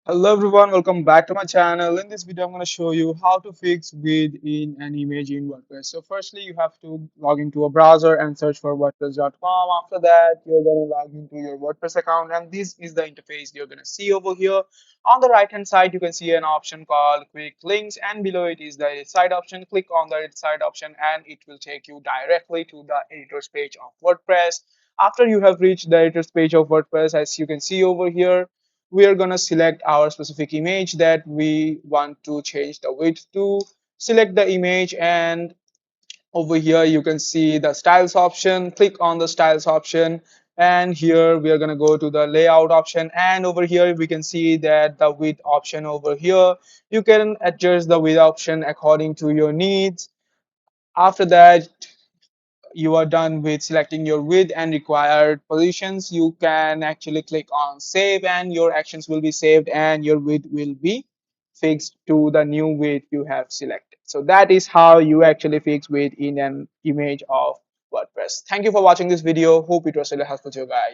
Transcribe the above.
Hello everyone, welcome back to my channel. In this video, I'm going to show you how to fix width in an image in WordPress. So firstly, you have to log into a browser and search for WordPress.com. After that, you're going to log into your WordPress account, and this is the interface you're going to see over here. On the right hand side, you can see an option called Quick Links, and below it is the edit site option. Click on the edit site option, and it will take you directly to the editor's page of WordPress. After you have reached the editor's page of WordPress, as you can see over here, we are going to select our specific image that we want to change the width to. Select the image, and over here you can see the styles option. Click on the styles option, and here we are going to go to the layout option, and over here we can see that the width option over here, you can adjust the width option according to your needs. After that, you are done with selecting your width and required positions, you can actually click on save, and your actions will be saved and your width will be fixed to the new width you have selected. So that is how you actually fix width in an image of WordPress. Thank you for watching this video. Hope it was really helpful to you guys.